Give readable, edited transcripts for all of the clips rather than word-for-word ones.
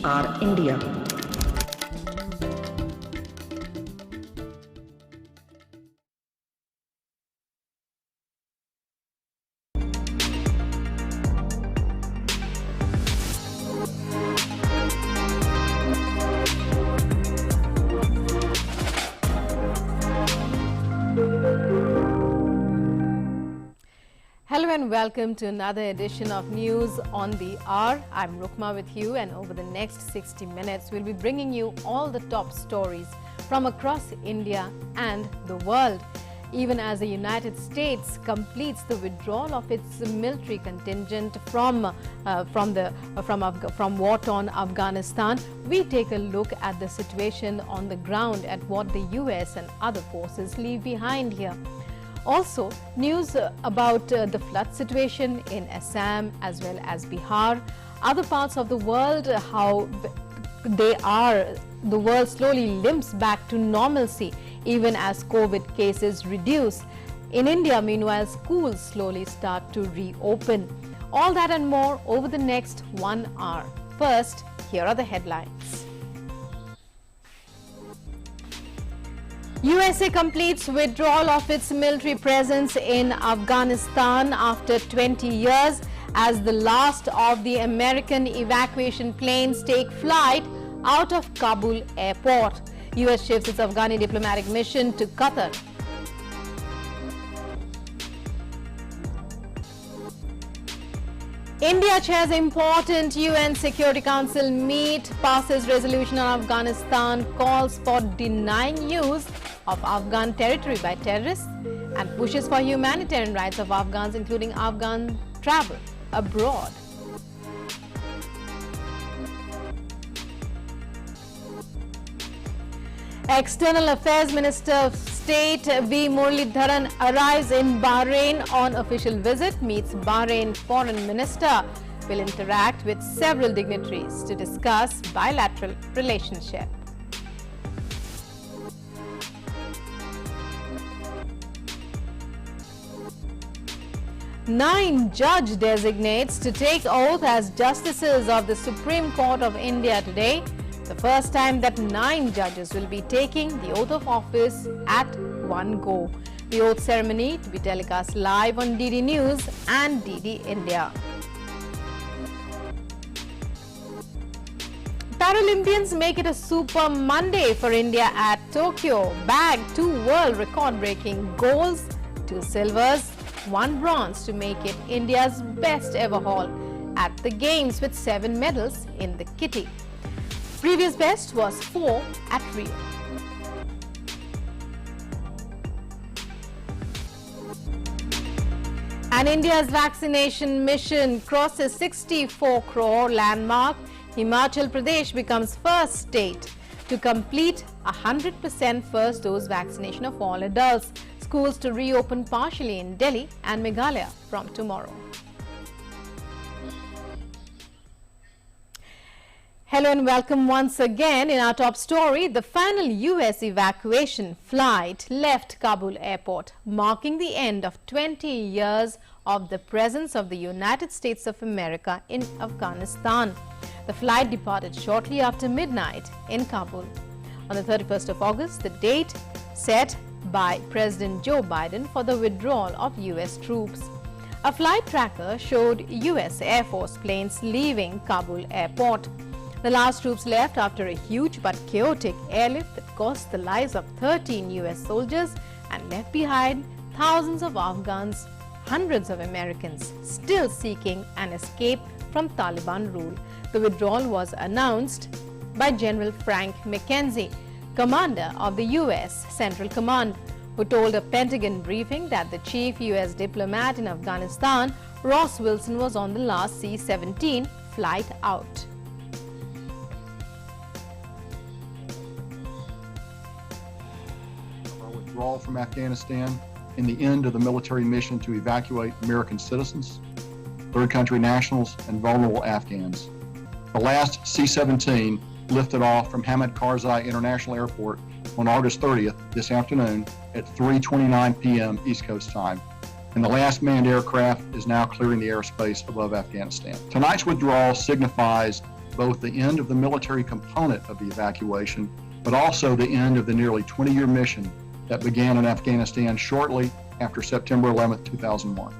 are India. Hello and welcome to another edition of News on the Hour. I'm Rukma with you, and over the next 60 minutes we'll be bringing you all the top stories from across India and the world. Even as the United States completes the withdrawal of its military contingent from war-torn Afghanistan, we take a look at the situation on the ground, at what the US and other forces leave behind here. Also, news about the flood situation in Assam as well as Bihar, other parts of the world, how the world slowly limps back to normalcy even as COVID cases reduce. In India, meanwhile, schools slowly start to reopen. All that and more over the next 1 hour. First, here are the headlines. USA completes withdrawal of its military presence in Afghanistan after 20 years as the last of the American evacuation planes take flight out of Kabul airport. US shifts its Afghani diplomatic mission to Qatar. India chairs important UN Security Council meet, passes resolution on Afghanistan, calls for denying use of Afghan territory by terrorists, and pushes for humanitarian rights of Afghans, including Afghan travel abroad. External Affairs Minister of State V. Muralidharan arrives in Bahrain on official visit, meets Bahrain Foreign Minister, will interact with several dignitaries to discuss bilateral relationship. Nine judge designates to take oath as justices of the Supreme Court of India today. The first time that 9 judges will be taking the oath of office at one go. The oath ceremony to be telecast live on DD News and DD India. Paralympians make it a super Monday for India at Tokyo. Bagged 2 world record-breaking golds, 2 silvers, 1 bronze to make it India's best ever haul at the Games with 7 medals in the kitty. Previous best was 4 at Rio. And India's vaccination mission crosses 64 crore landmark. Himachal Pradesh becomes first state to complete 100% first dose vaccination of all adults. Schools to reopen partially in Delhi and Meghalaya from tomorrow. Hello and welcome once again. In our top story, the final US evacuation flight left Kabul airport, marking the end of 20 years of the presence of the United States of America in Afghanistan. The flight departed shortly after midnight in Kabul. On the 31st of August, the date set by President Joe Biden for the withdrawal of US troops. A flight tracker showed US Air Force planes leaving Kabul airport. The last troops left after a huge but chaotic airlift that cost the lives of 13 US soldiers and left behind thousands of Afghans, hundreds of Americans still seeking an escape from Taliban rule. The withdrawal was announced by General Frank McKenzie, commander of the US Central Command, who told a Pentagon briefing that the chief US diplomat in Afghanistan, Ross Wilson, was on the last C-17 flight out. Withdrawal from Afghanistan and the end of the military mission to evacuate American citizens, third country nationals, and vulnerable Afghans. The last C-17 lifted off from Hamid Karzai International Airport on August 30th this afternoon at 3:29 p.m. East Coast time, and the last manned aircraft is now clearing the airspace above Afghanistan. Tonight's withdrawal signifies both the end of the military component of the evacuation, but also the end of the nearly 20-year mission that began in Afghanistan shortly after September 11, 2001.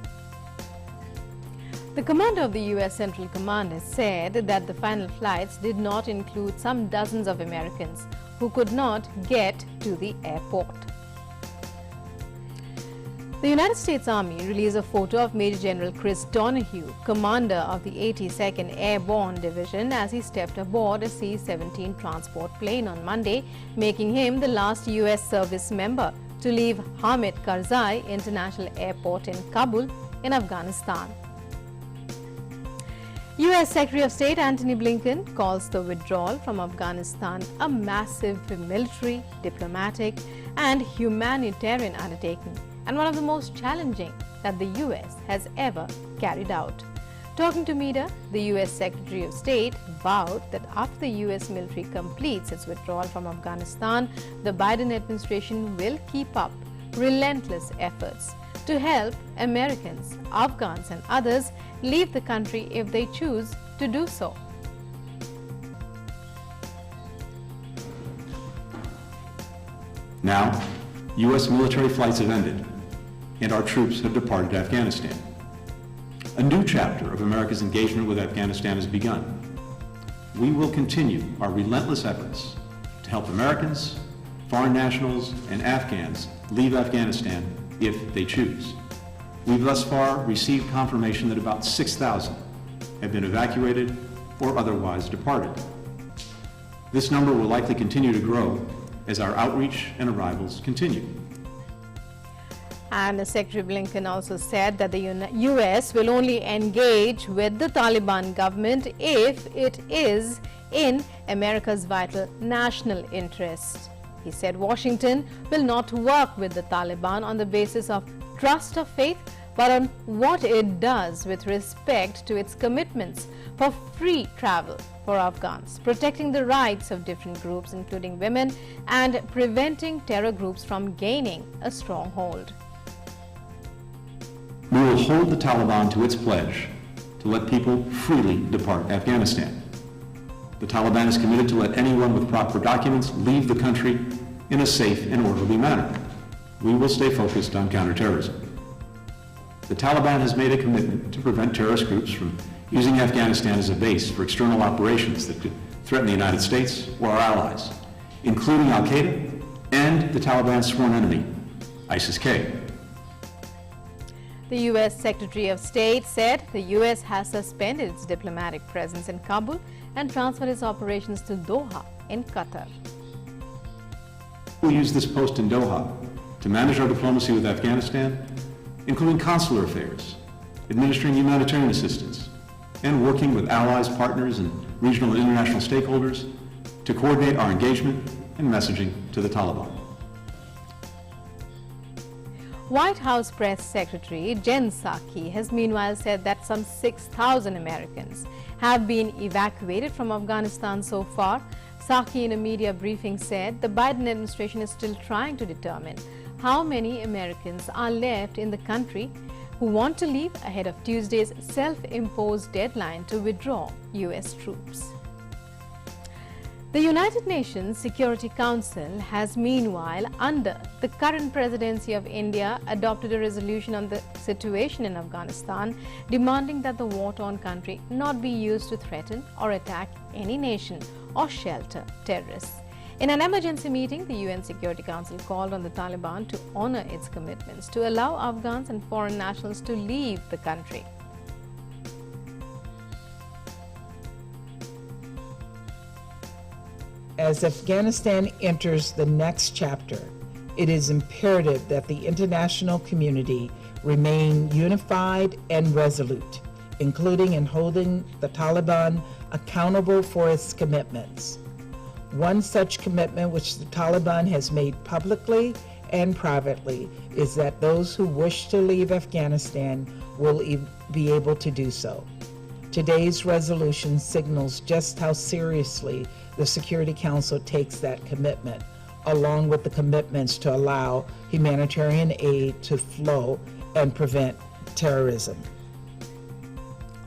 The commander of the U.S. Central Command has said that the final flights did not include some dozens of Americans who could not get to the airport. The United States Army released a photo of Major General Chris Donahue, commander of the 82nd Airborne Division, as he stepped aboard a C-17 transport plane on Monday, making him the last U.S. service member to leave Hamid Karzai International Airport in Kabul in Afghanistan. U.S. Secretary of State Antony Blinken calls the withdrawal from Afghanistan a massive military, diplomatic and humanitarian undertaking, and one of the most challenging that the U.S. has ever carried out. Talking to media, the U.S. Secretary of State vowed that after the U.S. military completes its withdrawal from Afghanistan, the Biden administration will keep up relentless efforts to help Americans, Afghans and others leave the country if they choose to do so. Now, U.S. military flights have ended, and our troops have departed Afghanistan. A new chapter of America's engagement with Afghanistan has begun. We will continue our relentless efforts to help Americans, foreign nationals, and Afghans leave Afghanistan if they choose. We've thus far received confirmation that about 6,000 have been evacuated or otherwise departed. This number will likely continue to grow as our outreach and arrivals continue. And Secretary Blinken also said that the U.S. will only engage with the Taliban government if it is in America's vital national interest. He said Washington will not work with the Taliban on the basis of trust or faith, but on what it does with respect to its commitments for free travel for Afghans, protecting the rights of different groups, including women, and preventing terror groups from gaining a stronghold. We will hold the Taliban to its pledge to let people freely depart Afghanistan. The Taliban is committed to let anyone with proper documents leave the country in a safe and orderly manner. We will stay focused on counterterrorism. The Taliban has made a commitment to prevent terrorist groups from using Afghanistan as a base for external operations that could threaten the United States or our allies, including Al-Qaeda and the Taliban's sworn enemy, ISIS-K. The U.S. Secretary of State said the U.S. has suspended its diplomatic presence in Kabul and transferred its operations to Doha in Qatar. We'll use this post in Doha to manage our diplomacy with Afghanistan, including consular affairs, administering humanitarian assistance, and working with allies, partners, and regional and international stakeholders to coordinate our engagement and messaging to the Taliban. White House Press Secretary Jen Psaki has meanwhile said that some 6,000 Americans have been evacuated from Afghanistan so far. Psaki, in a media briefing, said the Biden administration is still trying to determine how many Americans are left in the country who want to leave ahead of Tuesday's self-imposed deadline to withdraw U.S. troops. The United Nations Security Council has meanwhile, under the current presidency of India, adopted a resolution on the situation in Afghanistan, demanding that the war-torn country not be used to threaten or attack any nation or shelter terrorists. In an emergency meeting, the UN Security Council called on the Taliban to honor its commitments to allow Afghans and foreign nationals to leave the country. As Afghanistan enters the next chapter, it is imperative that the international community remain unified and resolute, including in holding the Taliban accountable for its commitments. One such commitment which the Taliban has made publicly and privately is that those who wish to leave Afghanistan will be able to do so. Today's resolution signals just how seriously the Security Council takes that commitment, along with the commitments to allow humanitarian aid to flow and prevent terrorism.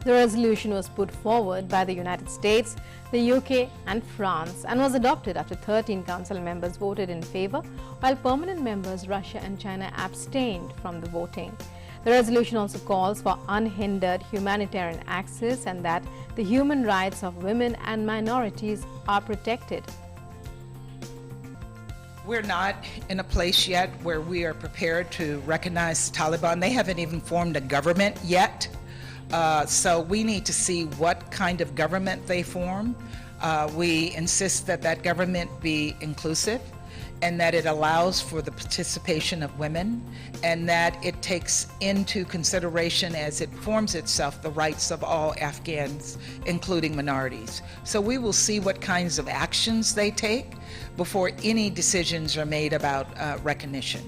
The resolution was put forward by the United States, the UK and France and was adopted after 13 Council members voted in favour, while permanent members Russia and China abstained from the voting. The resolution also calls for unhindered humanitarian access and that the human rights of women and minorities are protected. We're not in a place yet where we are prepared to recognize the Taliban. They haven't even formed a government yet. So we need to see what kind of government they form. We insist that that government be inclusive and that it allows for the participation of women and that it takes into consideration as it forms itself the rights of all Afghans, including minorities. So we will see what kinds of actions they take before any decisions are made about recognition.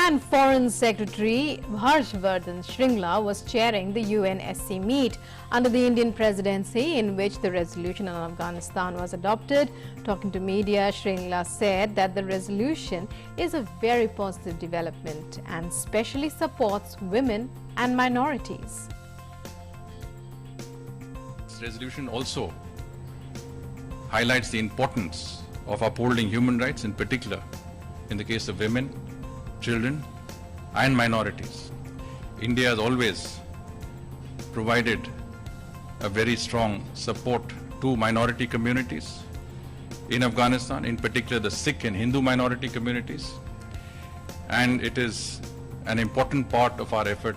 And Foreign Secretary Harshvardhan Shringla was chairing the UNSC meet under the Indian presidency in which the resolution on Afghanistan was adopted. Talking to media, Shringla said that the resolution is a very positive development and especially supports women and minorities. This resolution also highlights the importance of upholding human rights, in particular in the case of women, children and minorities. India has always provided a very strong support to minority communities in Afghanistan, in particular the Sikh and Hindu minority communities. And it is an important part of our effort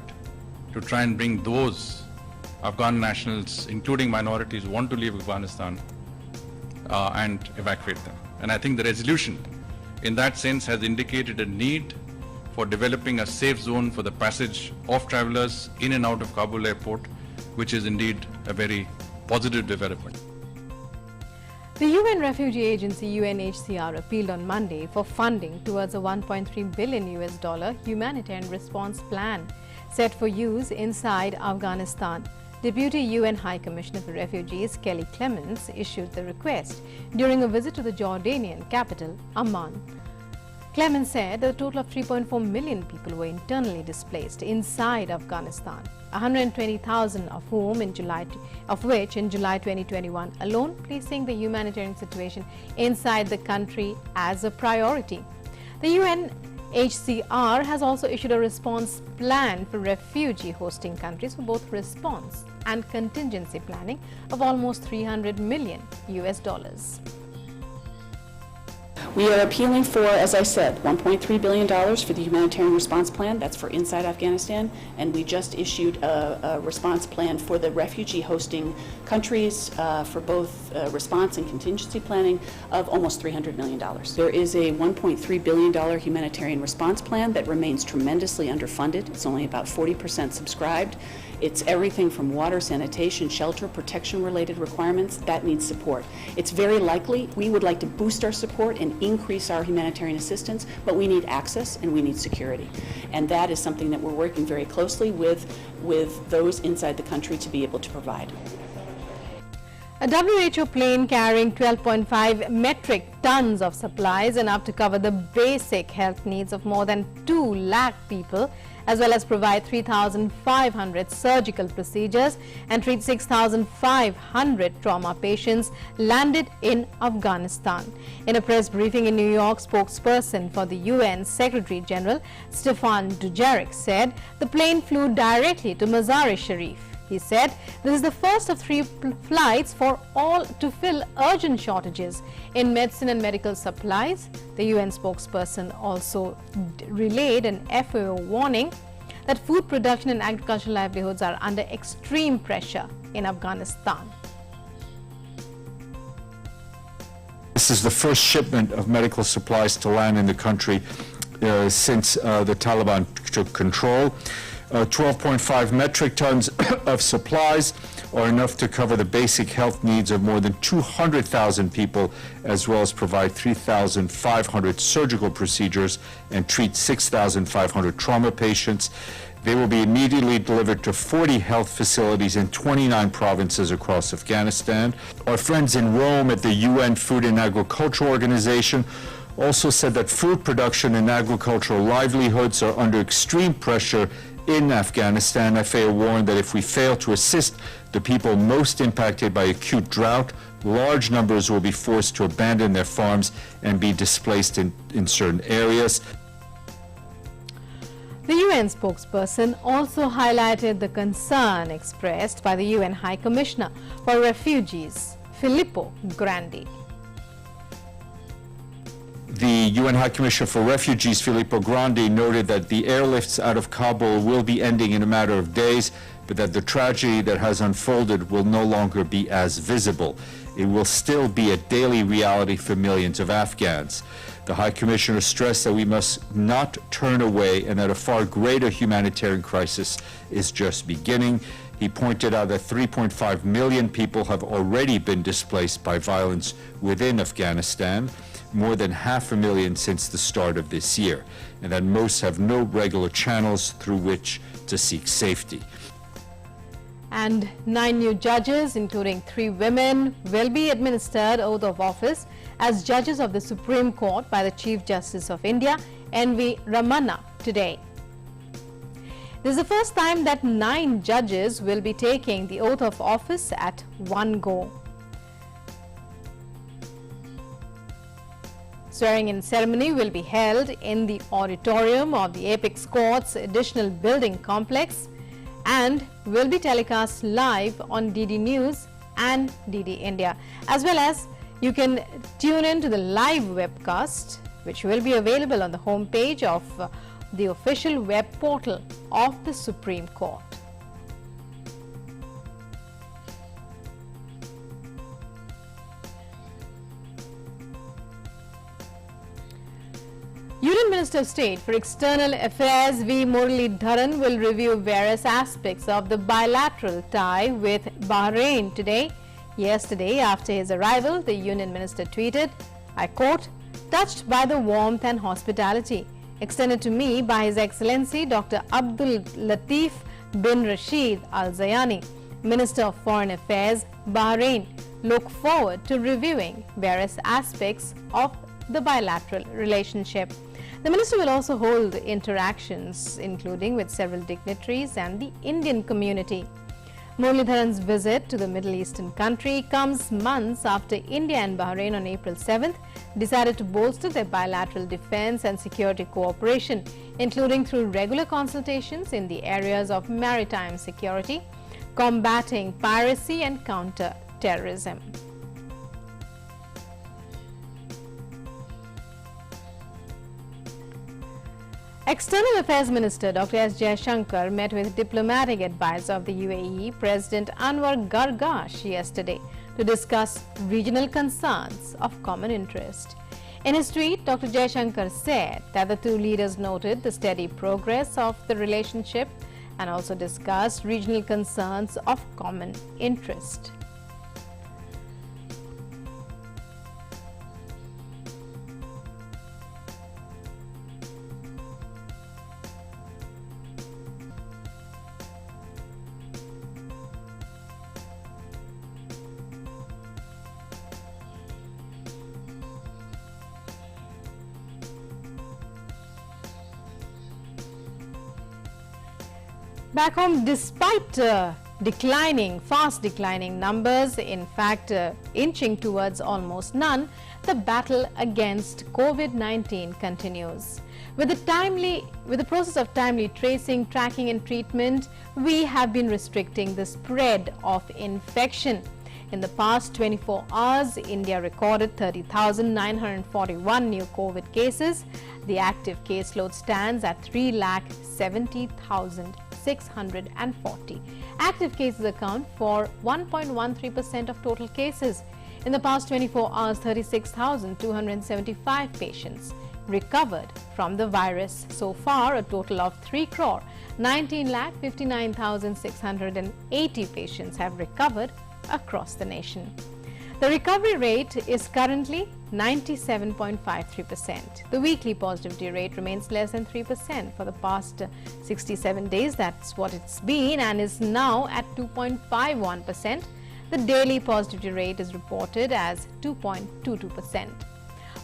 to try and bring those Afghan nationals, including minorities, who want to leave Afghanistan and evacuate them. And I think the resolution in that sense has indicated a need for developing a safe zone for the passage of travelers in and out of Kabul airport, which is indeed a very positive development. The UN Refugee Agency UNHCR appealed on Monday for funding towards a $1.3 billion humanitarian response plan set for use inside Afghanistan. Deputy UN High Commissioner for Refugees Kelly Clements issued the request during a visit to the Jordanian capital, Amman. Clements said that a total of 3.4 million people were internally displaced inside Afghanistan, 120,000 of which in July 2021 alone, placing the humanitarian situation inside the country as a priority. The UNHCR has also issued a response plan for refugee hosting countries for both response and contingency planning of almost $300 million. We are appealing for, as I said, $1.3 billion for the humanitarian response plan. That's for inside Afghanistan. And we just issued a response plan for the refugee hosting countries for both response and contingency planning of almost $300 million. There is a $1.3 billion humanitarian response plan that remains tremendously underfunded. It's only about 40% subscribed. It's everything from water, sanitation, shelter, protection-related requirements that needs support. It's very likely we would like to boost our support and increase our humanitarian assistance, but we need access and we need security. And that is something that we're working very closely with those inside the country to be able to provide. A WHO plane carrying 12.5 metric tons of supplies enough to cover the basic health needs of more than 2 lakh people, as well as provide 3,500 surgical procedures and treat 6,500 trauma patients, landed in Afghanistan. In a press briefing in New York, spokesperson for the UN Secretary General Stefan Dujarric said the plane flew directly to Mazar-e-Sharif. He said this is the first of 3 flights for all to fill urgent shortages in medicine and medical supplies. The UN spokesperson also relayed an FAO warning that food production and agricultural livelihoods are under extreme pressure in Afghanistan. This is the first shipment of medical supplies to land in the country since the Taliban took control. 12.5 metric tons of supplies are enough to cover the basic health needs of more than 200,000 people, as well as provide 3,500 surgical procedures and treat 6,500 trauma patients. They will be immediately delivered to 40 health facilities in 29 provinces across Afghanistan. Our friends in Rome at the UN Food and Agriculture Organization also said that food production and agricultural livelihoods are under extreme pressure in Afghanistan, FAO warned that if we fail to assist the people most impacted by acute drought, large numbers will be forced to abandon their farms and be displaced in certain areas. The UN spokesperson also highlighted the concern expressed by the UN High Commissioner for Refugees, Filippo Grandi. The UN High Commissioner for Refugees, Filippo Grandi, noted that the airlifts out of Kabul will be ending in a matter of days, but that the tragedy that has unfolded will no longer be as visible. It will still be a daily reality for millions of Afghans. The High Commissioner stressed that we must not turn away and that a far greater humanitarian crisis is just beginning. He pointed out that 3.5 million people have already been displaced by violence within Afghanistan, more than 500,000 since the start of this year, and that most have no regular channels through which to seek safety. And 9 new judges, including 3 women, will be administered oath of office as judges of the Supreme Court by the Chief Justice of India, N.V. Ramana, today. This is the first time that 9 judges will be taking the oath of office at one go. Swearing-in ceremony will be held in the auditorium of the Apex Court's additional building complex and will be telecast live on DD News and DD India. As well as you can tune in to the live webcast, which will be available on the homepage of the official web portal of the Supreme Court. Union Minister of State for External Affairs V. Muralidharan will review various aspects of the bilateral tie with Bahrain today. Yesterday, after his arrival, the Union Minister tweeted, I quote, touched by the warmth and hospitality extended to me by His Excellency Dr. Abdul Latif bin Rashid Al Zayani, Minister of Foreign Affairs, Bahrain. Look forward to reviewing various aspects of the bilateral relationship. The minister will also hold interactions, including with several dignitaries and the Indian community. Muralidharan's visit to the Middle Eastern country comes months after India and Bahrain on April 7th decided to bolster their bilateral defense and security cooperation, including through regular consultations in the areas of maritime security, combating piracy and counter-terrorism. External Affairs Minister Dr. S. Jaishankar met with diplomatic advisor of the UAE, President Anwar Gargash, yesterday to discuss regional concerns of common interest. In his tweet, Dr. Jaishankar said that the two leaders noted the steady progress of the relationship and also discussed regional concerns of common interest. Back home, despite fast declining numbers, in fact inching towards almost none, the battle against COVID-19 continues. With the process of timely tracing, tracking and treatment, we have been restricting the spread of infection. In the past 24 hours, India recorded 30,941 new COVID cases. The active caseload stands at 3,70,640. Active cases account for 1.13% of total cases. In the past 24 hours, 36,275 patients recovered from the virus. So far, a total of 3,59,59,680 patients have recovered across the nation. The recovery rate is currently 97.53%. The weekly positivity rate remains less than 3% for the past 67 days. That's what it's been and is now at 2.51%. The daily positivity rate is reported as 2.22%.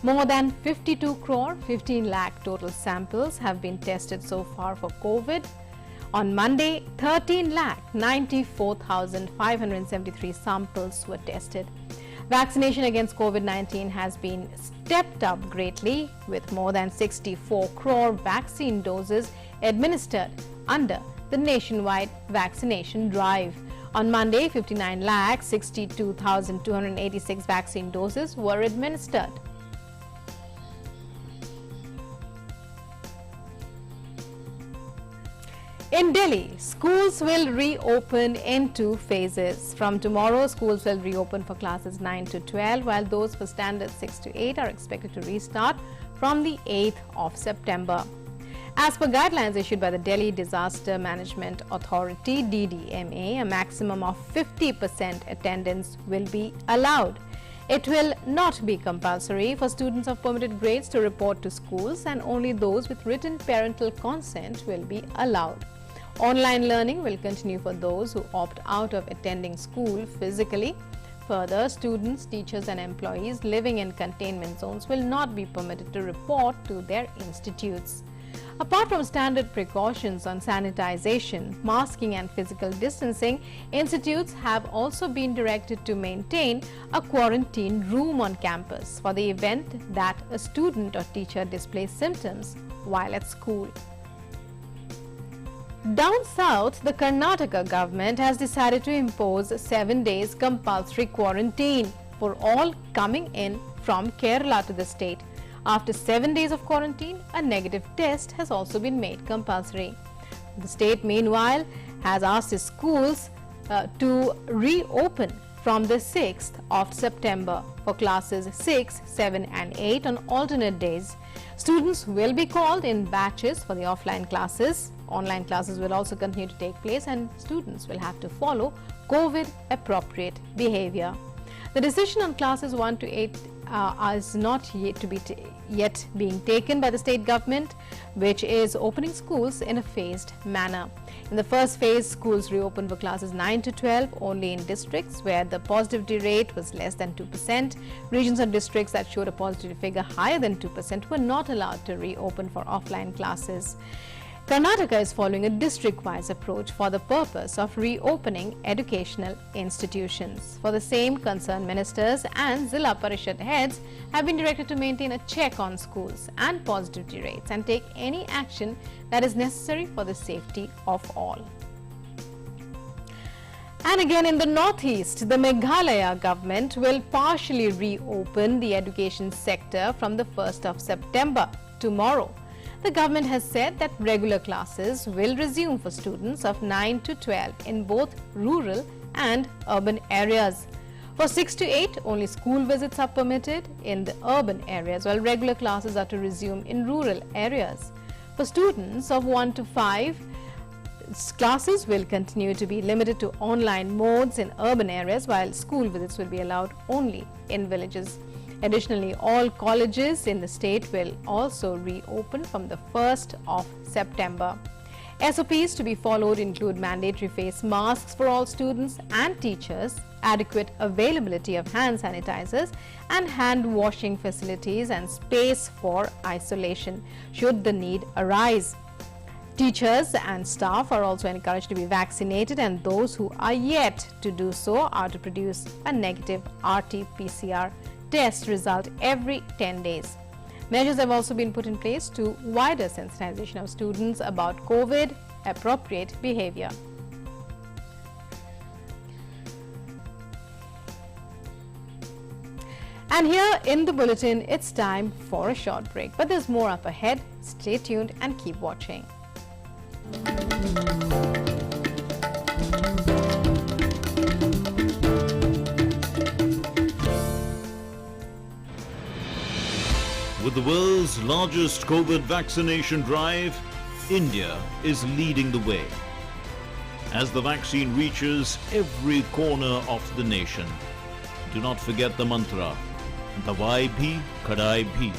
More than 52 crore 15 lakh total samples have been tested so far for COVID. On Monday, 13,94,573 samples were tested. Vaccination against COVID-19 has been stepped up greatly, with more than 64 crore vaccine doses administered under the nationwide vaccination drive. On Monday, 59,62,286 vaccine doses were administered. In Delhi, schools will reopen in 2 phases. From tomorrow, schools will reopen for classes 9 to 12, while those for standards 6 to 8 are expected to restart from the 8th of September. As per guidelines issued by the Delhi Disaster Management Authority (DDMA), a maximum of 50% attendance will be allowed. It will not be compulsory for students of permitted grades to report to schools, and only those with written parental consent will be allowed. Online learning will continue for those who opt out of attending school physically. Further, students, teachers and employees living in containment zones will not be permitted to report to their institutes. Apart from standard precautions on sanitization, masking and physical distancing, institutes have also been directed to maintain a quarantine room on campus for the event that a student or teacher displays symptoms while at school. Down south, the Karnataka government has decided to impose 7 days compulsory quarantine for all coming in from Kerala to the state. After 7 days of quarantine, a negative test has also been made compulsory. The state, meanwhile, has asked its schools to reopen from the 6th of September for classes 6, 7 and 8 on alternate days. Students will be called in batches for the offline classes. Online classes will also continue to take place, and students will have to follow COVID-appropriate behavior. The decision on classes 1 to 8 is not yet being taken by the state government, which is opening schools in a phased manner. In the first phase, schools reopened for classes 9 to 12 only in districts where the positivity rate was less than 2%. Regions or districts that showed a positivity figure higher than 2% were not allowed to reopen for offline classes. Karnataka is following a district-wise approach for the purpose of reopening educational institutions. For the same, concerned ministers and Zilla Parishad heads have been directed to maintain a check on schools and positivity rates and take any action that is necessary for the safety of all. And again, in the northeast, the Meghalaya government will partially reopen the education sector from the 1st of September, tomorrow. The government has said that regular classes will resume for students of 9 to 12 in both rural and urban areas. For 6 to 8, only school visits are permitted in the urban areas, while regular classes are to resume in rural areas. For students of 1 to 5, classes will continue to be limited to online modes in urban areas, while school visits will be allowed only in villages. Additionally, all colleges in the state will also reopen from the 1st of September. SOPs to be followed include mandatory face masks for all students and teachers, adequate availability of hand sanitizers and hand washing facilities, and space for isolation should the need arise. Teachers and staff are also encouraged to be vaccinated, and those who are yet to do so are to produce a negative RT-PCR test result every 10 days. Measures have also been put in place to wider sensitization of students about COVID-appropriate behavior. And here in the bulletin, it's time for a short break. But there's more up ahead. Stay tuned and keep watching. With the world's largest COVID vaccination drive, India is leading the way. As the vaccine reaches every corner of the nation, do not forget the mantra, Dawai bhi, Kadai bhi.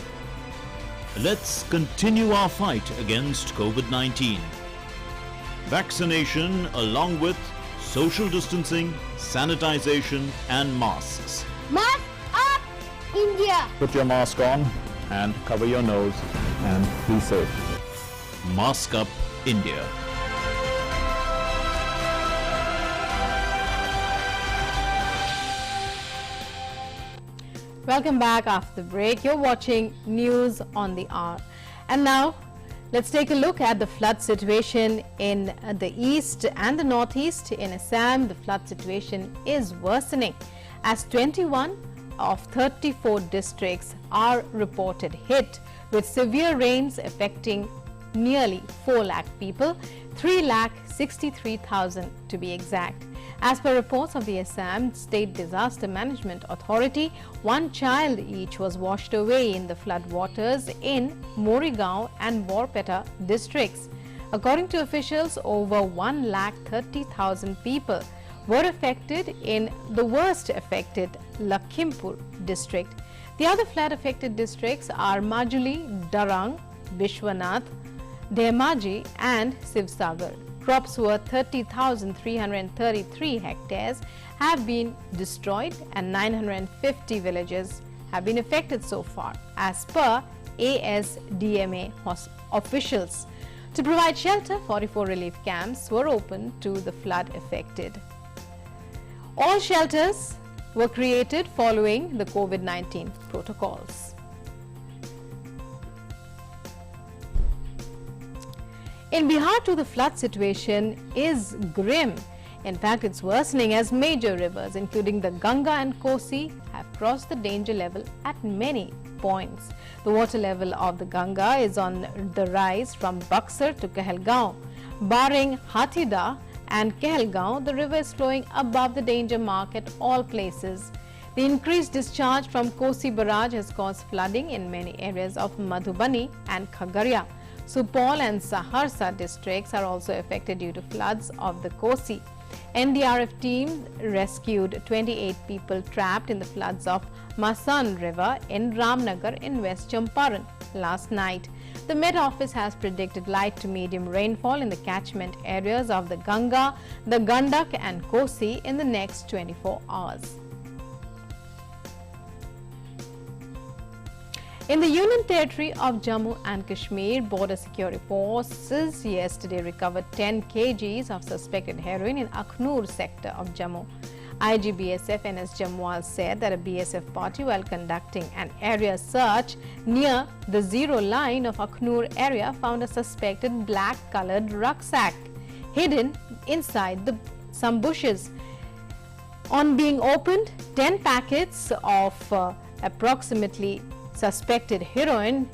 Let's continue our fight against COVID-19. Vaccination along with social distancing, sanitization and masks. Mask up, India! Put your mask on and cover your nose and be safe. Mask up, India. Welcome back after the break. You're watching News on the Hour. And now, let's take a look at the flood situation in the east and the northeast. In Assam, the flood situation is worsening as 21 of 34 districts are reported hit with severe rains affecting nearly 4 lakh people, 3,63,000 to be exact. As per reports of the Assam State Disaster Management Authority, 1 child each was washed away in the flood waters in Morigaon and Borpeta districts. According to officials, over 1,30,000 people were affected in the worst affected Lakhimpur district. The other flood affected districts are Majuli, Darang, Bishwanath, Dhemaji and Sivsagar. Crops worth 30,333 hectares have been destroyed and 950 villages have been affected so far, as per ASDMA officials. To provide shelter, 44 relief camps were opened to the flood affected. All shelters were created following the COVID-19 protocols. In Bihar too, the flood situation is grim. In fact, it's worsening as major rivers, including the Ganga and Kosi, have crossed the danger level at many points. The water level of the Ganga is on the rise from Buxar to Kahalgaon. Barring Hathida and Kahalgaon, the river is flowing above the danger mark at all places. The increased discharge from Kosi barrage has caused flooding in many areas of Madhubani and Khagaria. Supol and Saharsa districts are also affected due to floods of the Kosi. NDRF team rescued 28 people trapped in the floods of Masan River in Ramnagar in West Champaran last night. The Met Office has predicted light to medium rainfall in the catchment areas of the Ganga, the Gandak and Kosi in the next 24 hours. In the Union Territory of Jammu and Kashmir, Border Security Forces yesterday recovered 10 kgs of suspected heroin in Akhnur sector of Jammu. IG BSF NS Jamwal said that a BSF party, while conducting an area search near the zero line of Akhnur area, found a suspected black-colored rucksack hidden inside some bushes. On being opened, 10 packets of approximately suspected heroin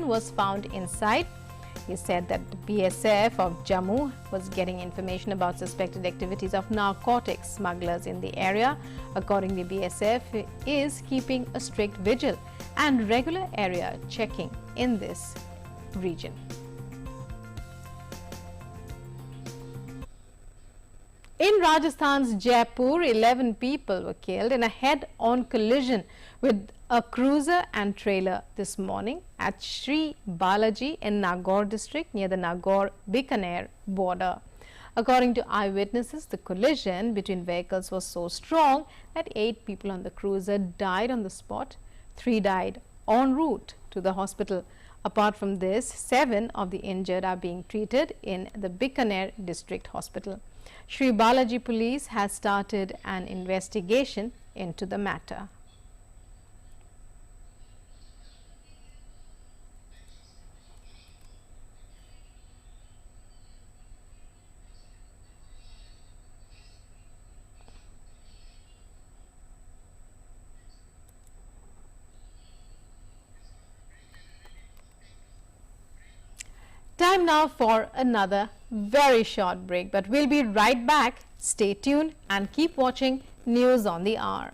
was found inside. He said that the BSF of Jammu was getting information about suspected activities of narcotics smugglers in the area. Accordingly, BSF is keeping a strict vigil and regular area checking in this region. In Rajasthan's Jaipur, 11 people were killed in a head-on collision with a cruiser and trailer this morning at Sri Balaji in Nagaur district near the Nagaur-Bikaner border. According to eyewitnesses, the collision between vehicles was so strong that 8 people on the cruiser died on the spot. 3 died en route to the hospital. Apart from this, 7 of the injured are being treated in the Bikaner district hospital. Sri Balaji police has started an investigation into the matter. Time now for another very short break, but we'll be right back. Stay tuned and keep watching News on the Hour.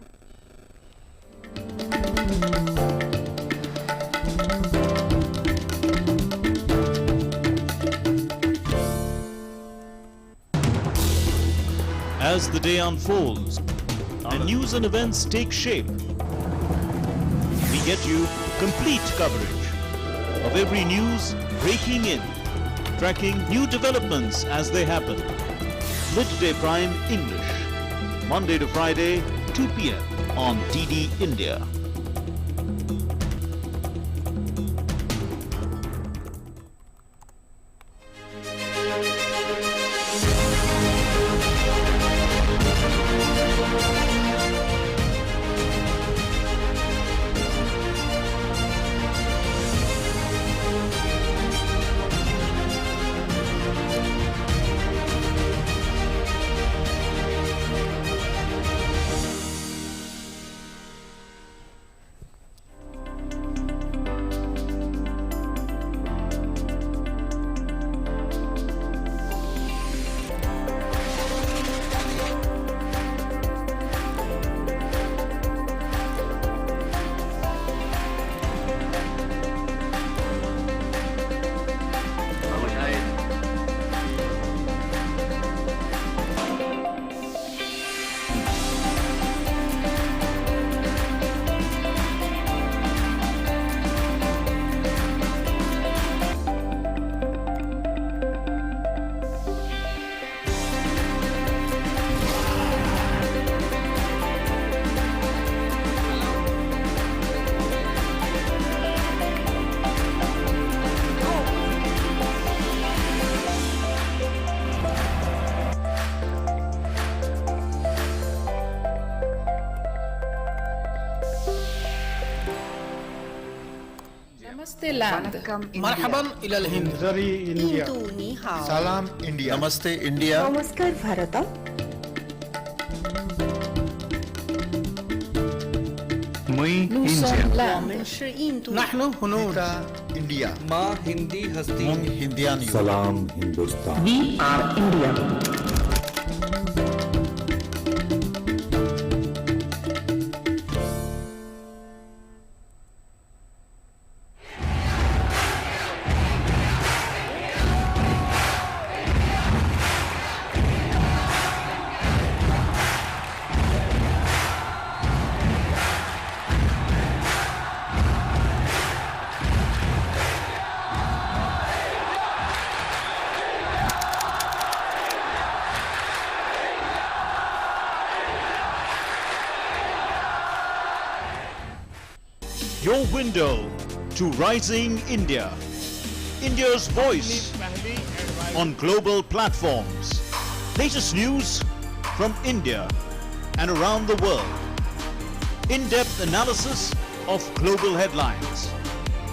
As the day unfolds and news and events take shape, we get you complete coverage of every news breaking in, tracking new developments as they happen. Midday Prime English, Monday to Friday, 2 p.m. on DD India. Namaste land. Marhaban ila al-Hind. Zari India. Salam India. Namaste India. Namaskar Bharata. Muy India. Nahnu hunud. India. Ma Hindi hasti. Hindian. Salam Hindustan. We are India. Your window to rising India. India's voice on global platforms. Latest news from India and around the world. In-depth analysis of global headlines.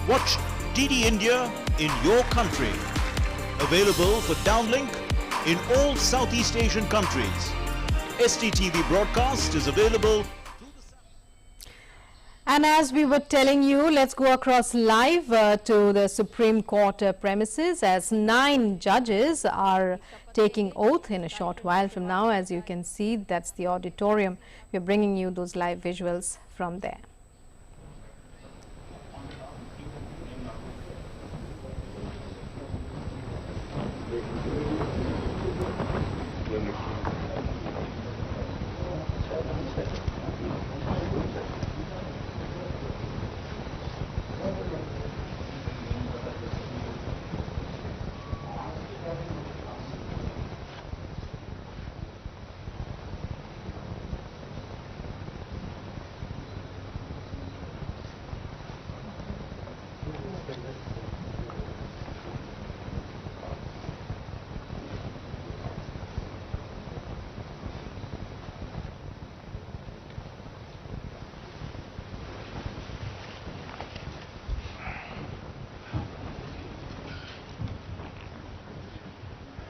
Watch DD India in your country. Available for downlink in all Southeast Asian countries. STTV broadcast is available. And as we were telling you, let's go across live to the Supreme Court premises as 9 judges are taking oath in a short while from now. As you can see, that's the auditorium. We're bringing you those live visuals from there.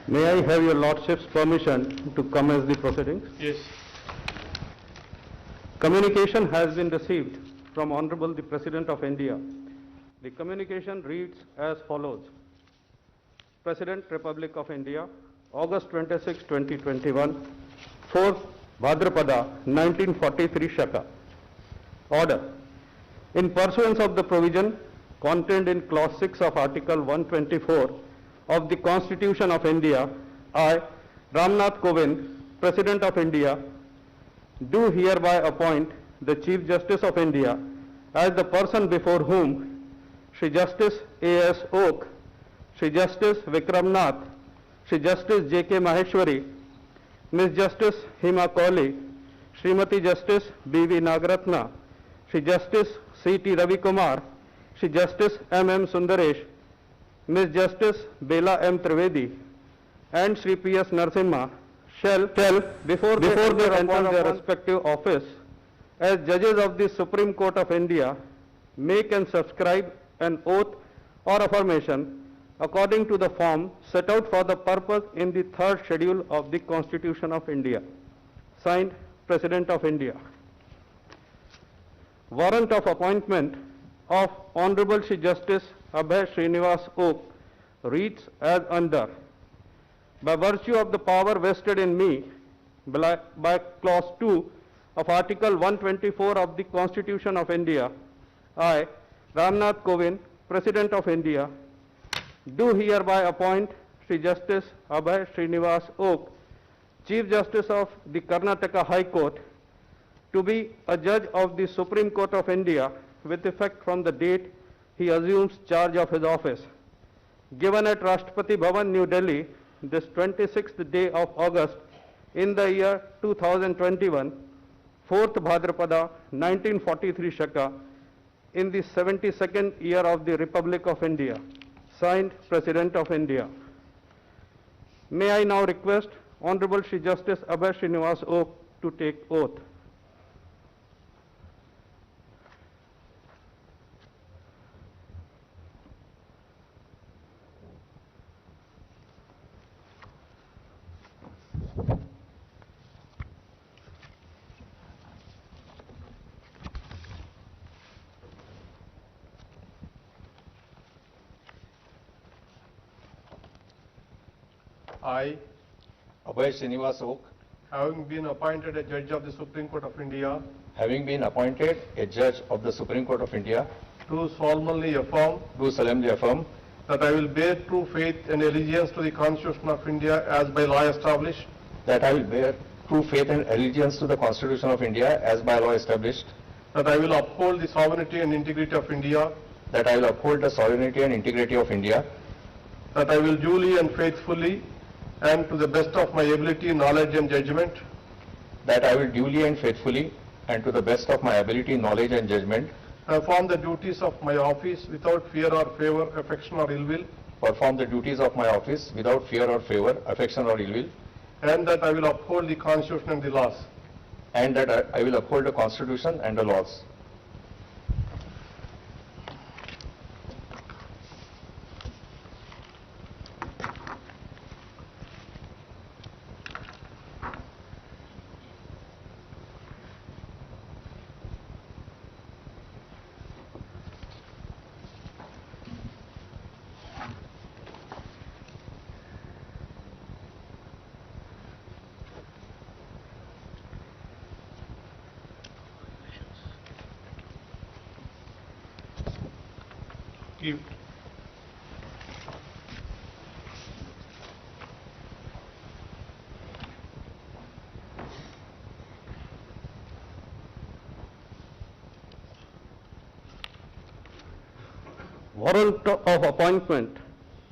May I have your Lordship's permission to commence the proceedings? Yes. Communication has been received from Honorable the President of India. The communication reads as follows. President, Republic of India, August 26, 2021, 4th Bhadrapada, 1943 Shaka. Order. In pursuance of the provision contained in Clause 6 of Article 124 of the Constitution of India, I, Ramnath Kovind, President of India, do hereby appoint the Chief Justice of India as the person before whom Shri Justice A.S. Oak, Shri Justice Vikram Nath, Shri Justice J.K. Maheshwari, Ms. Justice Hima Kohli, Srimati Justice B.V. Nagaratna, Shri Justice C.T. Ravi Kumar, Shri Justice M.M. Sundaresh, Ms. Justice Bela M. Trivedi, and Shri P.S. Narasimha shall before they enter their respective office as judges of the Supreme Court of India make and subscribe an oath or affirmation according to the form set out for the purpose in the 3rd schedule of the Constitution of India. Signed, President of India. Warrant of appointment of Honorable Shri Justice Abhay Srinivas Oak reads as under. By virtue of the power vested in me by Clause 2 of Article 124 of the Constitution of India, I, Ramnath Kovind, President of India, do hereby appoint Shri Justice Abhay Srinivas Oak, Chief Justice of the Karnataka High Court, to be a judge of the Supreme Court of India with effect from the date he assumes charge of his office. Given at Rashtrapati Bhavan, New Delhi, this 26th day of August in the year 2021, 4th Bhadrapada, 1943 Shaka, in the 72nd year of the Republic of India. Signed, President of India. May I now request Honorable Shri Justice Abhay Srinivas Oak to take oath. I, Abhay Srinivas Ok, having been appointed a judge of the Supreme Court of India, having been appointed a judge of the Supreme Court of India, do solemnly affirm do solemnly affirm that I will bear true faith and allegiance to the Constitution of India as by law established, that I will bear true faith and allegiance to the Constitution of India as by law established, that I will uphold the sovereignty and integrity of India, that I will uphold the sovereignty and integrity of India, that I will duly and faithfully and to the best of my ability, knowledge and judgment that I will duly and faithfully and to the best of my ability, knowledge and judgment perform the duties of my office without fear or favor, affection or ill will, perform the duties of my office without fear or favor, affection or ill will, and that I will uphold the Constitution and the laws. and that I will uphold the Constitution and the laws. Give. Warrant of appointment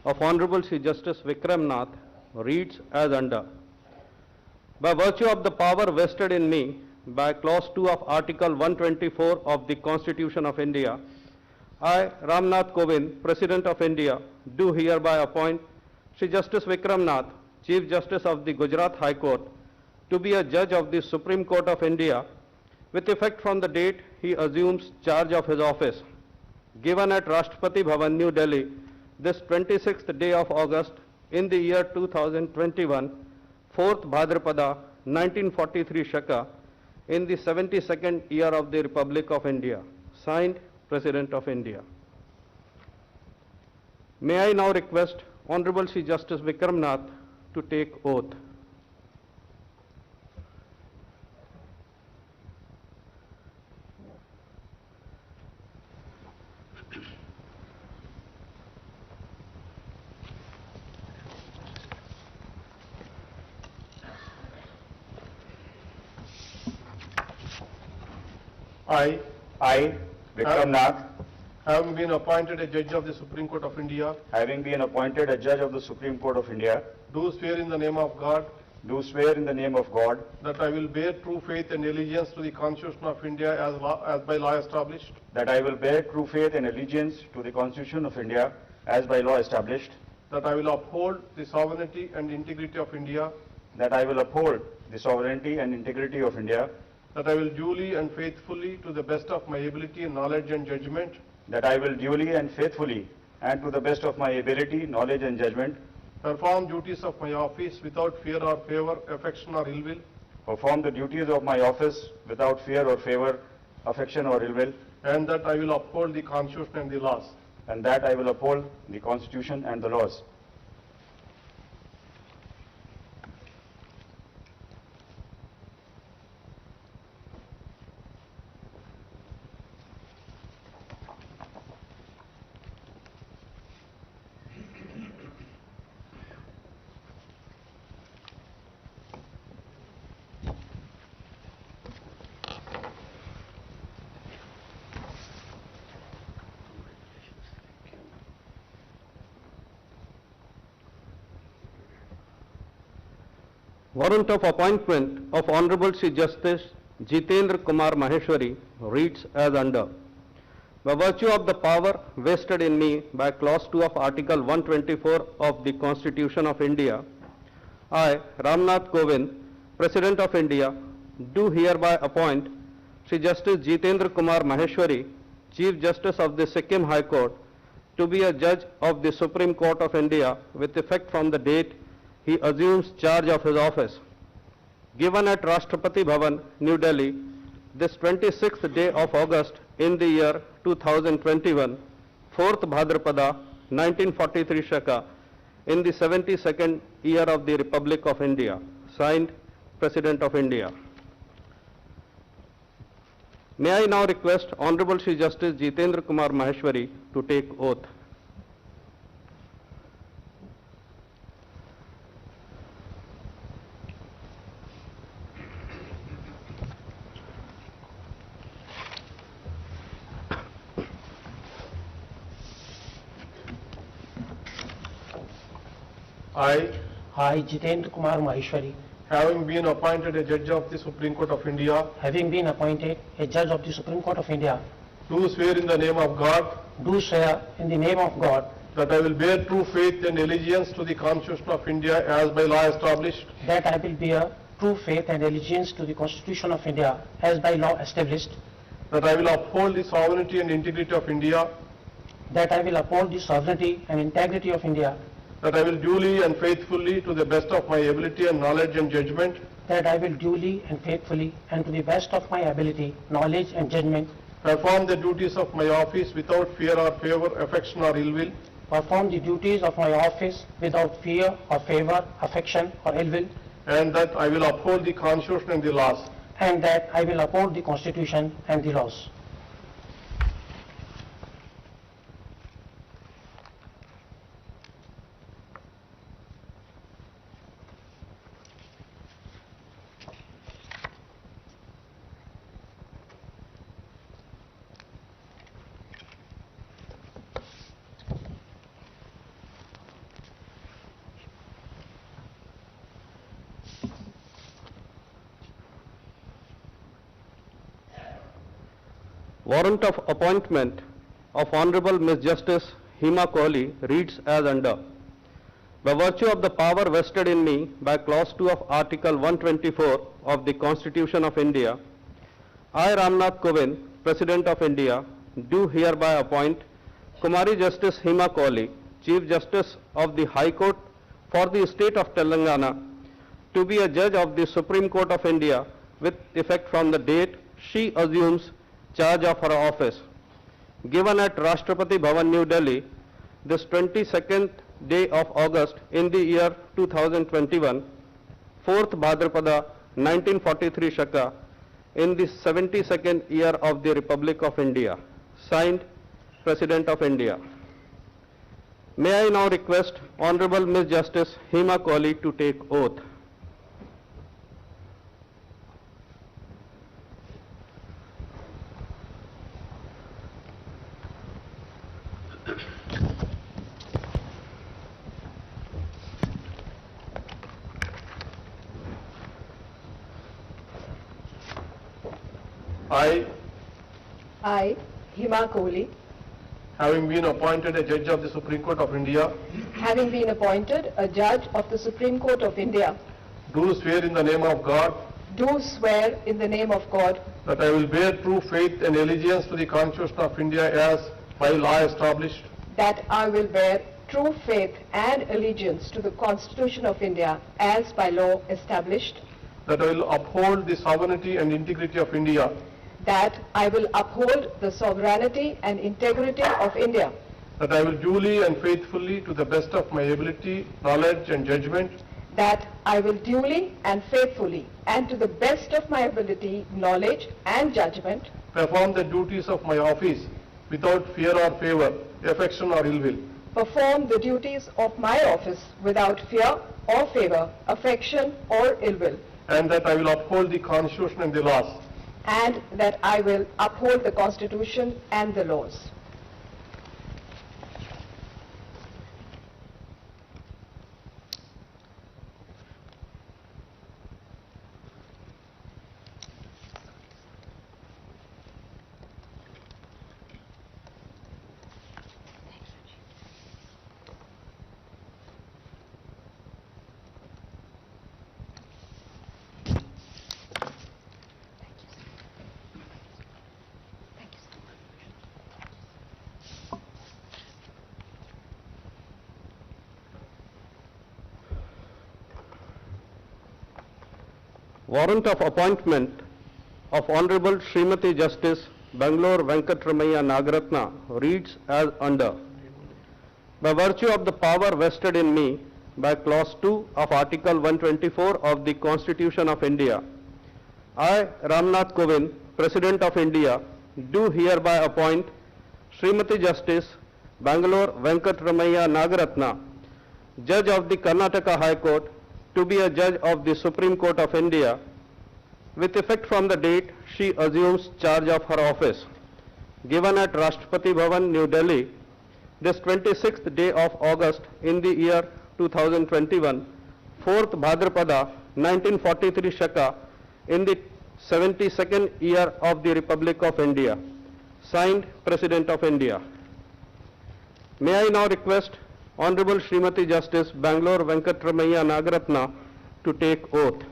of Honorable Sri Justice Vikram Nath reads as under. By virtue of the power vested in me by Clause 2 of Article 124 of the Constitution of India, I, Ramnath Kovind, President of India, do hereby appoint Sri Justice Vikram Nath, Chief Justice of the Gujarat High Court, to be a judge of the Supreme Court of India with effect from the date he assumes charge of his office, given at Rashtrapati Bhavan, New Delhi, this 26th day of August in the year 2021, 4th Bhadrapada, 1943 Shaka, in the 72nd year of the Republic of India. Signed, President of India. May I now request Honorable Sri Justice Vikram Nath to take oath. I, Vikram Nath, having been appointed a judge of the Supreme Court of India, having been appointed a judge of the Supreme Court of India, do swear in the name of God do swear in the name of God that I will bear true faith and allegiance to the Constitution of India as by law established, that I will bear true faith and allegiance to the Constitution of India as by law established, that I will uphold the sovereignty and integrity of India, that I will uphold the sovereignty and integrity of India, that I will duly and faithfully, to the best of my ability, knowledge and judgment, that I will duly and faithfully and to the best of my ability, knowledge and judgment perform duties of my office without fear or favor, affection or ill will, perform the duties of my office without fear or favor, affection or ill will, and that I will uphold the Constitution and the laws. and that I will uphold the Constitution and the laws. Warrant of appointment of Honorable Sri Justice Jitendra Kumar Maheshwari reads as under. By virtue of the power vested in me by Clause 2 of Article 124 of the Constitution of India, I, Ramnath Kovind, President of India, do hereby appoint Sri Justice Jitendra Kumar Maheshwari, Chief Justice of the Sikkim High Court, to be a judge of the Supreme Court of India with effect from the date he assumes charge of his office, given at Rashtrapati Bhavan, New Delhi, this 26th day of August in the year 2021, 4th Bhadrapada, 1943 Shaka, in the 72nd year of the Republic of India. Signed, President of India. May I now request Honorable Shri Justice Jitendra Kumar Maheshwari to take oath. I, Jitendra Kumar Maheshwari, having been appointed a judge of the Supreme Court of India, having been appointed a judge of the Supreme Court of India, do swear in the name of God do swear in the name of God that I will bear true faith and allegiance to the Constitution of India as by law established, that I will bear true faith and allegiance to the Constitution of India as by law established, that I will uphold the sovereignty and integrity of India, that I will uphold the sovereignty and integrity of India, that I will duly and faithfully, to the best of my ability and knowledge and judgment, that I will duly and faithfully and to the best of my ability, knowledge and judgment, perform the duties of my office without fear or favor, affection or ill will, perform the duties of my office without fear or favor, affection or ill will, and that I will uphold the Constitution and the laws. and that I will uphold the Constitution and the laws. Warrant of appointment of Honorable Ms. Justice Hema Kohli reads as under. By virtue of the power vested in me by Clause 2 of Article 124 of the Constitution of India, I, Ramnath Kovind, President of India, do hereby appoint Kumari Justice Hema Kohli, Chief Justice of the High Court for the State of Telangana, to be a judge of the Supreme Court of India with effect from the date she assumes charge of her office, given at Rashtrapati Bhavan, New Delhi, this 22nd day of August in the year 2021, 4th Bhadrapada 1943 Shaka, in the 72nd year of the Republic of India. Signed, President of India. May I now request Honorable Ms. Justice Hema Kohli to take oath. I, Hema Kohli, having been appointed a judge of the Supreme Court of India, having been appointed a judge of the Supreme Court of India, do swear in the name of God do swear in the name of God that I will bear true faith and allegiance to the Constitution of India as by law established, that I will bear true faith and allegiance to the Constitution of India as by law established, that I will uphold the sovereignty and integrity of India, that I will uphold the sovereignty and integrity of India, that I will duly and faithfully, to the best of my ability, knowledge and judgment, that I will duly and faithfully and to the best of my ability, knowledge and judgment, perform the duties of my office without fear or favor, affection or ill will, perform the duties of my office without fear or favor, affection or ill will, and that I will uphold the Constitution and the laws. and that I will uphold the Constitution and the laws. Warrant of appointment of Honorable Srimati Justice Bangalore Venkatramaiah Nagaratna reads as under. By virtue of the power vested in me by Clause 2 of Article 124 of the Constitution of India. I, Ramnath Kovind, President of India, do hereby appoint Srimati Justice Bangalore Venkatramaiah Nagaratna, Judge of the Karnataka High Court, to be a Judge of the Supreme Court of India, with effect from the date she assumes charge of her office, given at Rashtrapati Bhavan, New Delhi, this 26th day of August in the year 2021, 4th Bhadrapada, 1943 Shaka, in the 72nd year of the Republic of India. Signed, President of India. May I now request Honorable Srimati Justice Bangalore Venkatramaiah Nagaratna to take oath.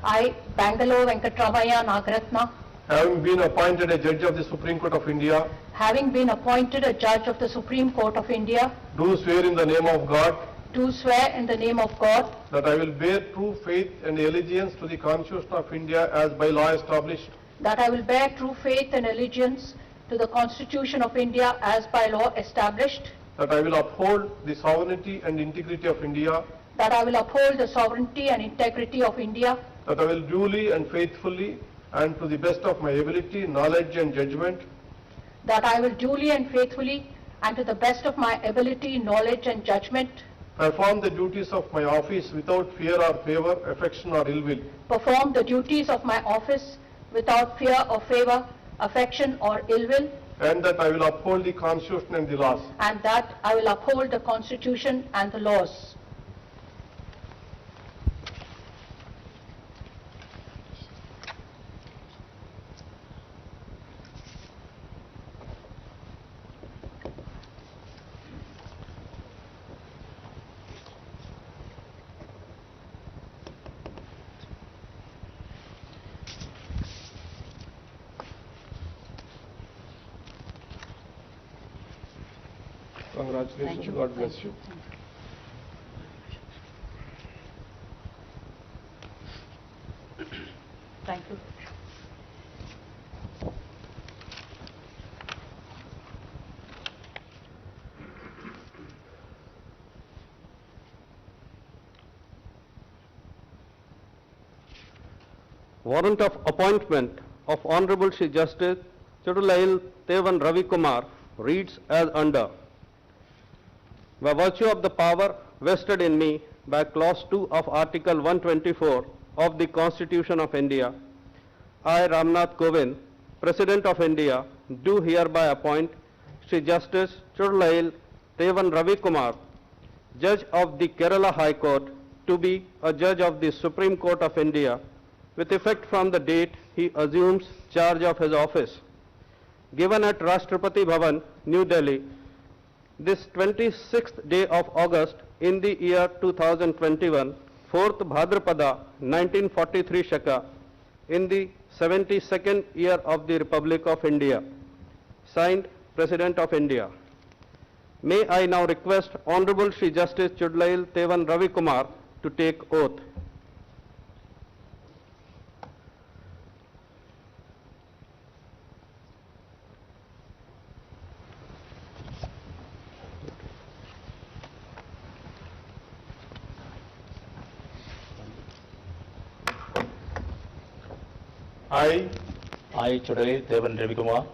I, Bangalore Venkatramaiah Nagaratna, having been appointed a Judge of the Supreme Court of India, having been appointed a Judge of the Supreme Court of India, do swear in the name of God do swear in the name of God that I will bear true faith and allegiance to the Constitution of India as by law established, that I will bear true faith and allegiance to the Constitution of India as by law established, that I will uphold the sovereignty and integrity of India, that I will uphold the sovereignty and integrity of India, that I will duly and faithfully and to the best of my ability, knowledge and judgment that I will duly and faithfully and to the best of my ability, knowledge and judgment perform the duties of my office without fear or favor, affection or ill will, perform the duties of my office without fear or favor, affection or ill will, and that I will uphold the Constitution and the laws. and that I will uphold the Constitution and the laws. Congratulations. God bless you. Thank you. Warrant of appointment of Honorable Shri Justice Chudulail Tevan Ravi Kumar reads as under. By virtue of the power vested in me by Clause 2 of Article 124 of the Constitution of India, I, Ramnath Kovind, President of India, do hereby appoint Shri Justice Chudulail Tevan Ravi Kumar, Judge of the Kerala High Court, to be a Judge of the Supreme Court of India, with effect from the date he assumes charge of his office, given at Rashtrapati Bhavan, New Delhi, this 26th day of August in the year 2021, 4th Bhadrapada, 1943 Shaka, in the 72nd year of the Republic of India. Signed, President of India. May I now request Honorable Shri Justice Chudulail Tevan Ravi Kumar to take oath. I, Chudulail Tevan Ravi Kumar,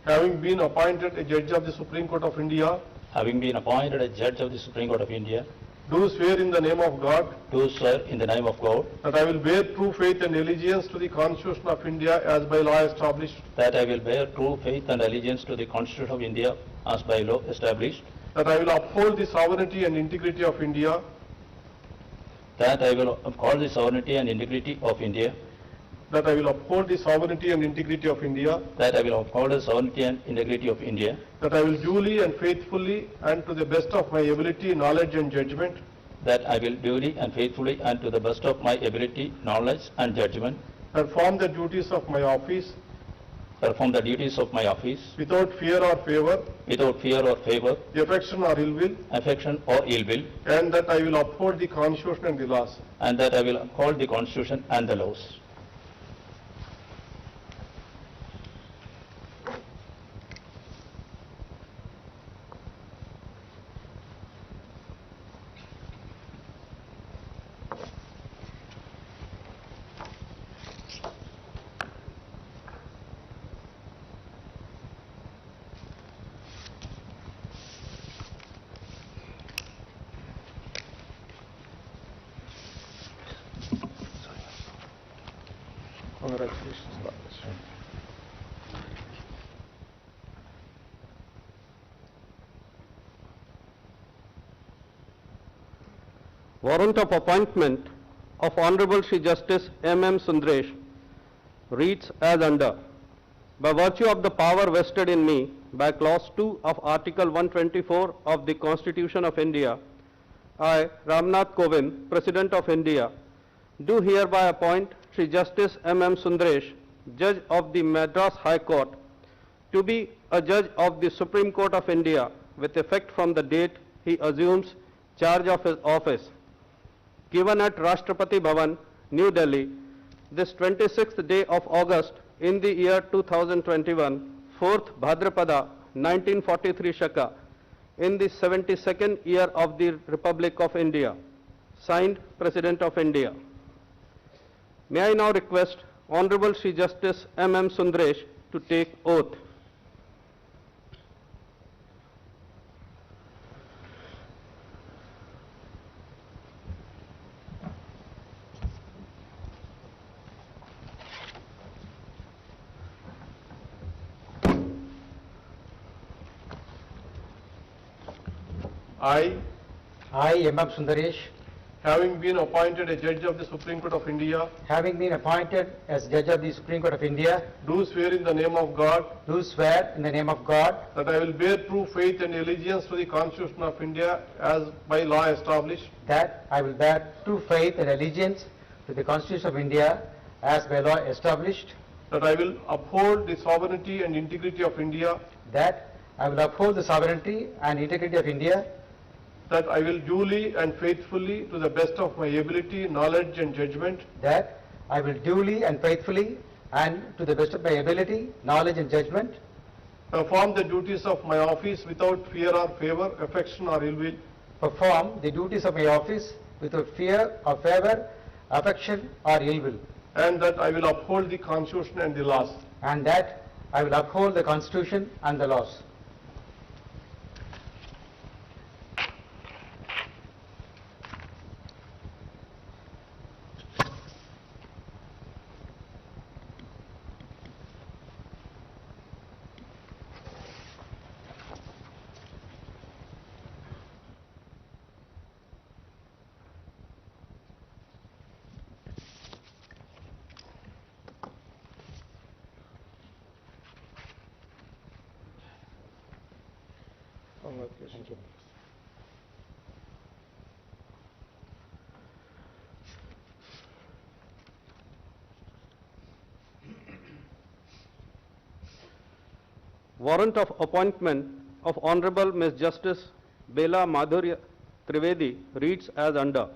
having been appointed a Judge of the Supreme Court of India, having been appointed a Judge of the Supreme Court of India, do swear in the name of God do swear in the name of God that I will bear true faith and allegiance to the Constitution of India as by law established, that I will bear true faith and allegiance to the Constitution of India as by law established, that I will uphold the sovereignty and integrity of India, that I will uphold the sovereignty and integrity of India, that I will uphold the sovereignty and integrity of India, that I will uphold the sovereignty and integrity of India, that I will duly and faithfully and to the best of my ability, knowledge and judgment that I will duly and faithfully and to the best of my ability, knowledge and judgment perform the duties of my office perform the duties of my office without fear or favor, affection or ill will, and that I will uphold the Constitution and the laws. Congratulations, Raj. Warrant of appointment of Honorable Shri Justice M.M. Sundaresh reads as under. By virtue of the power vested in me by Clause 2 of Article 124 of the Constitution of India, I, Ramnath Kovind, President of India, do hereby appoint Shri Justice M.M. Sundaresh, Judge of the Madras High Court, to be a Judge of the Supreme Court of India with effect from the date he assumes charge of his office. Given at Rashtrapati Bhavan, New Delhi, this 26th day of August in the year 2021, 4th Bhadrapada, 1943 Shaka, in the 72nd year of the Republic of India. Signed, President of India. May I now request Honorable Shri Justice M.M. Sundaresh to take oath. I, M.M. Sundaresh, having been appointed a Judge of the Supreme Court of India, having been appointed as Judge of the Supreme Court of India, do swear in the name of God that I will bear true faith and allegiance to the Constitution of India as by law established, that I will bear true faith and allegiance to the Constitution of India as by law established, that I will uphold the sovereignty and integrity of India, that I will uphold the sovereignty and integrity of India, that I will duly and faithfully, to the best of my ability, knowledge and judgment, that I will duly and faithfully and to the best of my ability, knowledge and judgment, perform the duties of my office without fear or favor, affection or ill will, perform the duties of my office without fear or favor, affection or ill will, and that I will uphold the Constitution and the laws. And that I will uphold the Constitution and the laws. Thank you. Warrant of appointment of Honorable Ms. Justice Bela Madhurya Trivedi reads as under.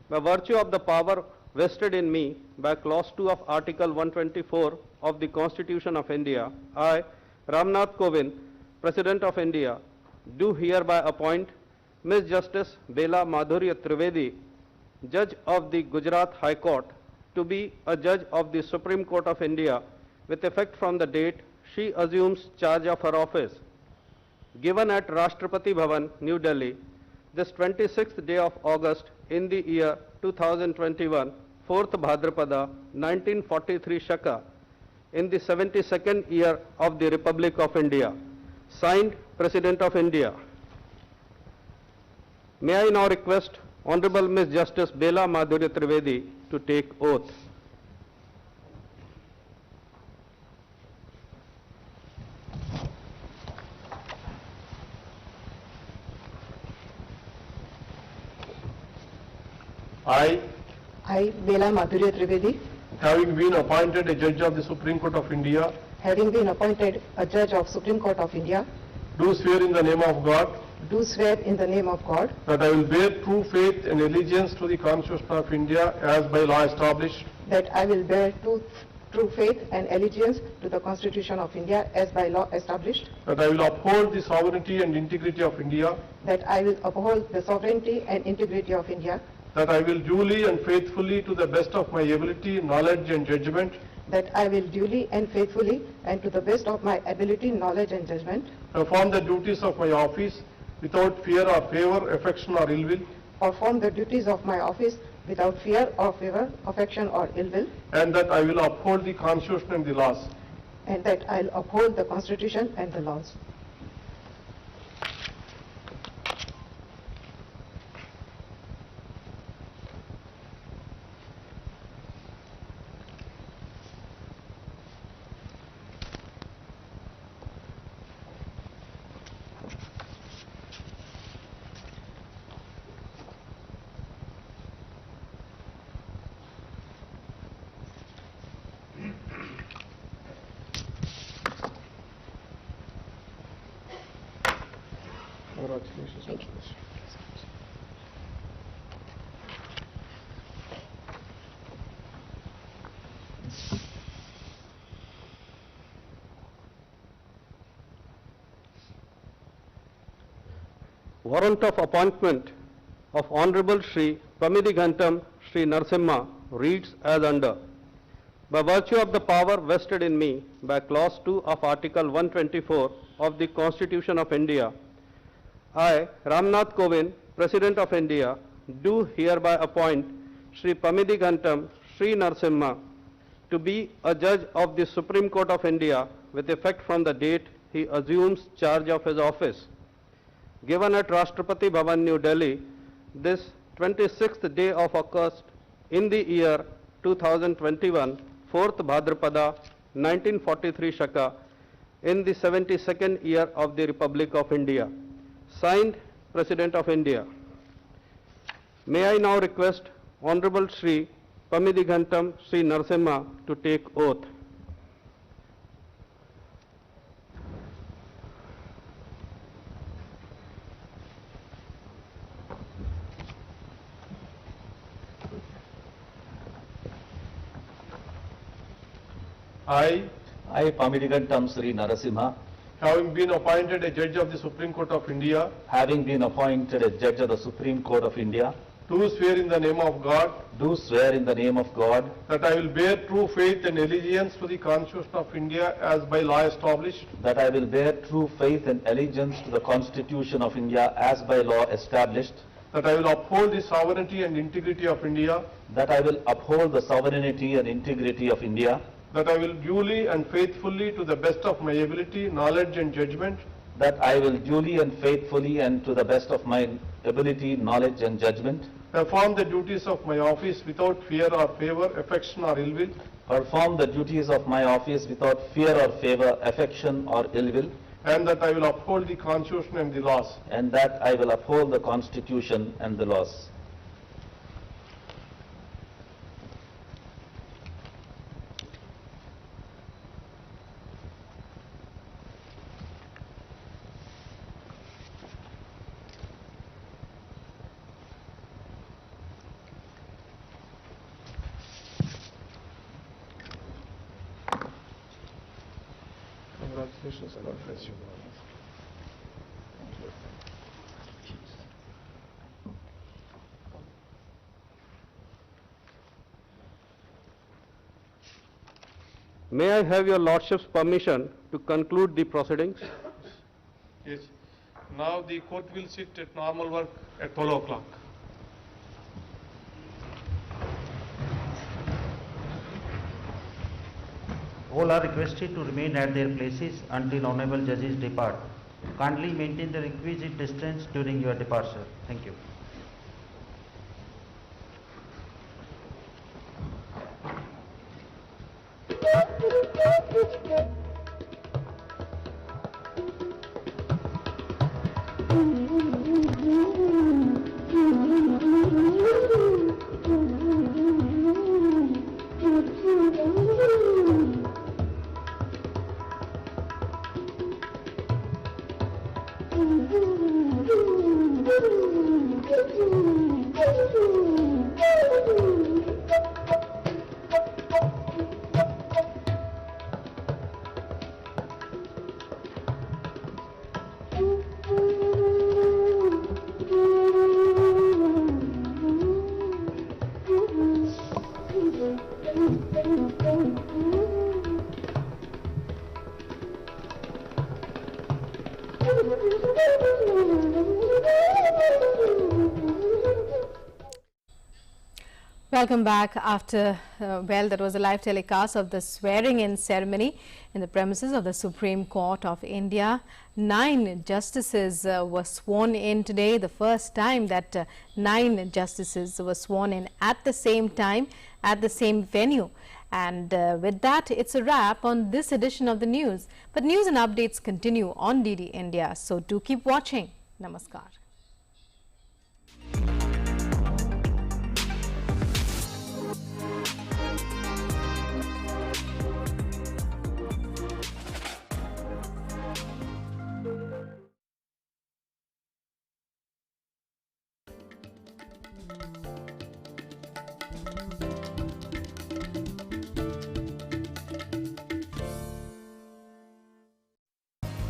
By virtue of the power vested in me by Clause 2 of Article 124 of the Constitution of India, I, Ramnath Kovind, President of India, do hereby appoint Ms. Justice Bela Madhurya Trivedi, Judge of the Gujarat High Court, to be a Judge of the Supreme Court of India with effect from the date she assumes charge of her office. Given at Rashtrapati Bhavan, New Delhi, this 26th day of August in the year 2021, 4th Bhadrapada, 1943 Shaka, in the 72nd year of the Republic of India. Signed, President of India. May I now request Honorable Ms. Justice Bela Madhurya Trivedi to take oath. I, Bela Madhurya Trivedi, having been appointed a Judge of the Supreme Court of India, having been appointed a judge of Supreme Court of India, do swear in the name of God do swear in the name of God that I will bear true faith and allegiance to the Constitution of India as by law established, that I will bear true faith and allegiance to the Constitution of India as by law established, that I will uphold the sovereignty and integrity of India, that I will uphold the sovereignty and integrity of India, that I will duly and faithfully to the best of my ability, knowledge and judgment that I will duly and faithfully and to the best of my ability, knowledge and judgment perform the duties of my office without fear or favor, affection or ill will, perform the duties of my office without fear or favor, affection or ill will, and that I will uphold the Constitution and the laws. and that I will uphold the Constitution and the laws. Warrant of appointment of Honorable Shri Pamidhigantam Shri Narasimha reads as under. By virtue of the power vested in me by Clause 2 of Article 124 of the Constitution of India, I, Ramnath Kovind, President of India, do hereby appoint Shri Pamidhigantam Shri Narasimha to be a judge of the Supreme Court of India with effect from the date he assumes charge of his office. Given at Rashtrapati Bhavan, New Delhi, this 26th day of August in the year 2021, 4th Bhadrapada, 1943 Shaka, in the 72nd year of the Republic of India. Signed, President of India. May I now request Honorable Shri Pamidhigantam Shri Narasimha to take oath. I, Pamidhigantam Shri Narasimha, having been appointed a judge of the Supreme Court of India, having been appointed a judge of the Supreme Court of India, do swear in the name of God do swear in the name of God that I will bear true faith and allegiance to the Constitution of India as by law established, that I will bear true faith and allegiance to the Constitution of India as by law established, that I will uphold the sovereignty and integrity of India, that I will uphold the sovereignty and integrity of India, that I will duly and faithfully to the best of my ability, knowledge and judgment that I will duly and faithfully and to the best of my ability, knowledge and judgment perform the duties of my office without fear or favor, affection or ill will, perform the duties of my office without fear or favor, affection or ill will, and that I will uphold the Constitution and the laws. and that I will uphold the Constitution and the laws. Congratulations and God bless you. May I have your Lordship's permission to conclude the proceedings? Yes. Now the court will sit at normal work at 12 o'clock. All are requested to remain at their places until honorable judges depart. Kindly maintain the requisite distance during your departure. Thank you. Welcome back. After, that was a live telecast of the swearing-in ceremony in the premises of the Supreme Court of India. 9 justices were sworn in today, the first time that 9 justices were sworn in at the same time, at the same venue. And with that, it's a wrap on this edition of the news. But news and updates continue on DD India, so do keep watching. Namaskar.